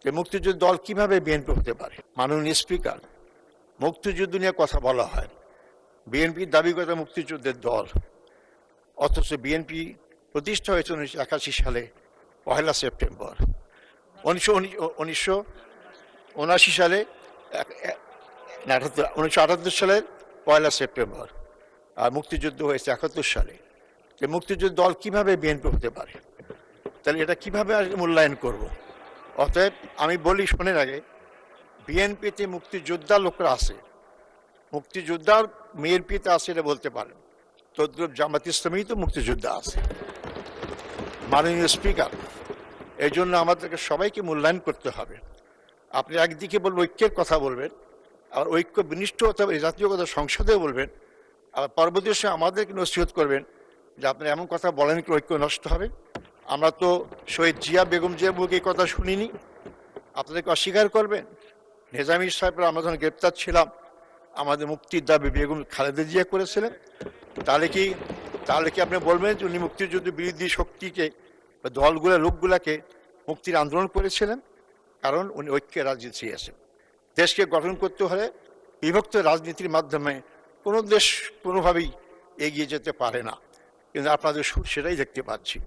যে মুক্তিযুদ্ধ দল কিভাবে বিএনপি হতে পারে। মাননীয় স্পিকার, মুক্তিযুদ্ধ নিয়ে কথা বলা হয়, বিএনপি দাবি করে মুক্তিযুদ্ধের দল, অথচ বিএনপি প্রতিষ্ঠা হয়েছে 1981 সালে 1 সেপ্টেম্বর। 1979 সালে 1978 সালের 1 সেপ্টেম্বর, আর মুক্তিযুদ্ধ হয়েছে 71 সালে। যে মুক্তিযুদ্ধ দল কিভাবে বিএনপি হতে পারে, তাহলে এটা কিভাবে মূল্যায়ন করব? অতএব আমি বলি, শোনেন আগে, বিএনপিতে মুক্তিযোদ্ধা লোকরা আছে, মুক্তিযোদ্ধার বিএনপিতে আছে এটা বলতে পারেন, তদ্রুপ জামাত ইসলামী তো মুক্তিযোদ্ধা আছে। মাননীয় স্পিকার, এই জন্য আমাদেরকে সবাইকে মূল্যায়ন করতে হবে। আপনি একদিকে বলবেন ঐক্যের কথা বলবেন, আর ঐক্য বিনিষ্ট হতে হবে জাতীয় কথা সংসদেও বলবেন, আবার পরবর্তী সময় আমাদেরকে নসিহত করবেন যে আপনি এমন কথা বলেন কি ঐক্য নষ্ট হবে। আমরা তো শহীদ জিয়া বেগম জিয়ার মুখে এই কথা শুনিনি, আপনাদেরকে অস্বীকার করবেন? নিজামী সাহেবরা আমরা যখন গ্রেপ্তার ছিলাম, আমাদের মুক্তির দাবি বেগম খালেদা জিয়া করেছিলেন। তাহলে কি আপনি বলবেন যে উনি মুক্তিযুদ্ধ বিরোধী শক্তিকে, দলগুলা লোকগুলাকে মুক্তির আন্দোলন করেছিলেন? কারণ উনি ঐক্যের রাজনীতি চেয়েছেন। দেশকে গঠন করতে হলে বিভক্ত রাজনীতির মাধ্যমে কোনো দেশ কোনোভাবেই এগিয়ে যেতে পারে না, কিন্তু আপনাদের সুর সেটাই দেখতে পাচ্ছি।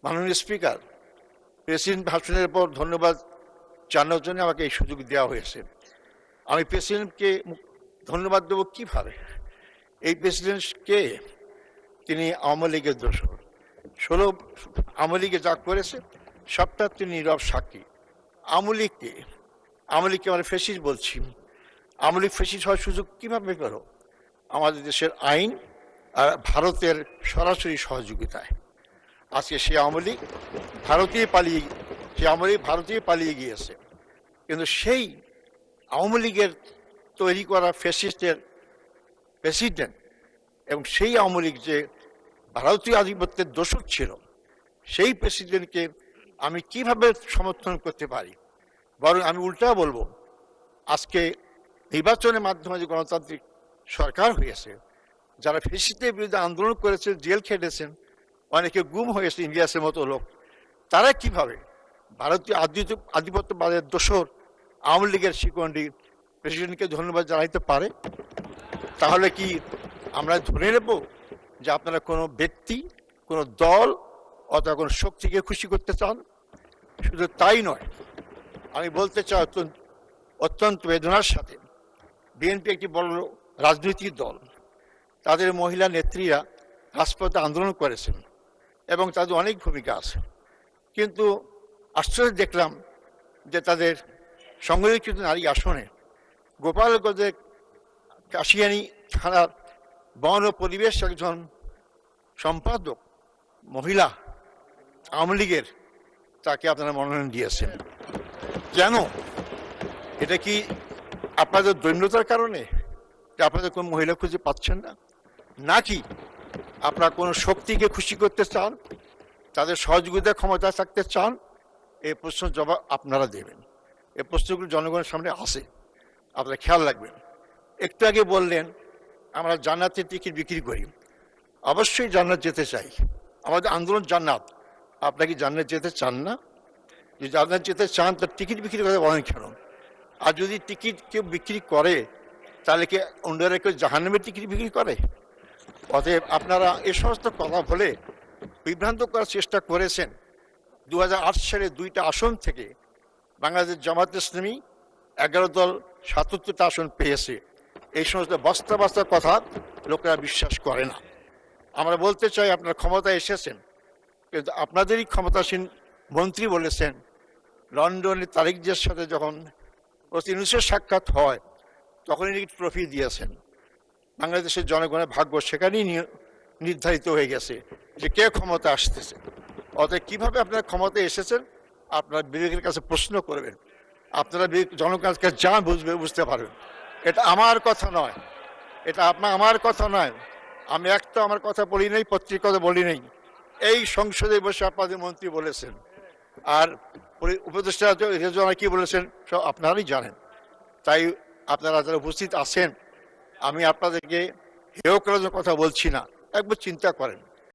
মাননীয় স্পিকার, প্রেসিডেন্ট ভাষণের পর ধন্যবাদ জানানোর জন্য আমাকে এই সুযোগ দেওয়া হয়েছে। আমি প্রেসিডেন্টকে ধন্যবাদ দেবো কিভাবে? এই প্রেসিডেন্টকে, তিনি আওয়ামী লীগের দোসর, 16 আওয়ামী লীগে যা করেছে সবটা তিনি নীরব সাক্ষী। আওয়ামী লীগকে আমরা ফ্যাসিস্ট বলছি, আওয়ামী লীগ ফ্যাসিস্ট হওয়ার সুযোগ কীভাবে পেল? আমাদের দেশের আইন আর ভারতের সরাসরি সহযোগিতায়। আজকে সে আওয়ামী লীগ ভারতেই পালিয়ে গিয়েছে, কিন্তু সেই আওয়ামী লীগের তৈরি করা ফ্যাসিস্টের প্রেসিডেন্ট এবং সেই আওয়ামী লীগ যে ভারতীয় আধিপত্যের দোষর ছিল, সেই প্রেসিডেন্টকে আমি কিভাবে সমর্থন করতে পারি? বরং আমি উল্টা বলবো, আজকে নির্বাচনের মাধ্যমে যে গণতান্ত্রিক সরকার হয়েছে, যারা ফ্যাসিস্টের বিরুদ্ধে আন্দোলন করেছেন, জেল খেটেছেন, অনেকে গুম হয়েছে, ইলিয়াসের মতো লোক, তারা কিভাবে ভারতীয় আধিপত্যবাদের দোসর আওয়ামী লীগের শিকন্ডি প্রেসিডেন্টকে ধন্যবাদ জানাইতে পারে? তাহলে কি আমরা ধরে নেব যে আপনারা কোনো ব্যক্তি, কোনো দল অথবা কোনো শক্তিকে খুশি করতে চান? শুধু তাই নয়, আমি বলতে চাই অত্যন্ত বেদনার সাথে, বিএনপি একটি বড় রাজনৈতিক দল, তাদের মহিলা নেত্রীরা রাজপথে আন্দোলন করেছেন এবং তাদের অনেক ভূমিকা আছে, কিন্তু আশ্চর্য দেখলাম যে তাদের সংরক্ষিত নারী আসনে গোপালগঞ্জের কাশিয়ানী থানার বন ও পরিবেশ একজন সম্পাদক মহিলা আওয়ামী লীগের, তাকে আপনারা মনোনয়ন দিয়েছেন। কেন? এটা কি আপনাদের দৈন্যতার কারণে যে আপনাদের কোনো মহিলা খুঁজে পাচ্ছেন না, নাকি আপনারা কোনো শক্তিকে খুশি করতে চান, তাদের সহযোগিতা ক্ষমতা থাকতে চান? এই প্রশ্নের জবাব আপনারা দেবেন। এই প্রশ্নগুলো জনগণের সামনে আসে, আপনারা খেয়াল রাখবেন। একটু আগে বললেন আমরা জান্নাতের টিকিট বিক্রি করি। অবশ্যই জান্নাত যেতে চাই, আমাদের আন্দোলন জান্নাত। আপনারা কি জান্নাত যেতে চান না? যদি জান্নাত যেতে চান তার টিকিট বিক্রি করে বলেন কেন? আর যদি টিকিট কেউ বিক্রি করে, তাহলে কি অন্যরা কেউ জাহান্নামের টিকিট বিক্রি করে? অতএব আপনারা এ সমস্ত কথা বলে বিভ্রান্ত করার চেষ্টা করেছেন। 2008 সালে 2টা আসন থেকে বাংলাদেশ জামাত ইসলামী 11 দল 77টা আসন পেয়েছে। এই সমস্ত বস্তা বস্তা কথা লোকেরা বিশ্বাস করে না। আমরা বলতে চাই, আপনারা ক্ষমতায় এসেছেন, কিন্তু আপনাদেরই ক্ষমতাসীন মন্ত্রী বলেছেন লন্ডনের তারিক জিয়ার সাথে যখন ইউনূসের সাক্ষাৎ হয় তখনই ট্রফি দিয়েছেন। বাংলাদেশের জনগণের ভাগ্য সেখানেই নির্ধারিত হয়ে গেছে যে কে ক্ষমতা আসতেছে। অতএব কীভাবে আপনারা ক্ষমতায় এসেছেন আপনারা বিবেকের কাছে প্রশ্ন করবেন, আপনারা জনগণের কাছে যা বুঝতে পারবেন। এটা আমার কথা নয়, এটা আমার কথা নয়। আমি একটা আমার কথা বলি নাই, পত্রিকাতে বলি নাই, এই সংসদে বসে আপনাদের মন্ত্রী বলেছেন, আর উপদেষ্টা রেজওয়ানা কি বলেছেন সব আপনারাই জানেন। তাই আপনারা যারা উপস্থিত আছেন, আমি আপনাদেরকে হেয় করার কথা বলছি না, একবার চিন্তা করেন।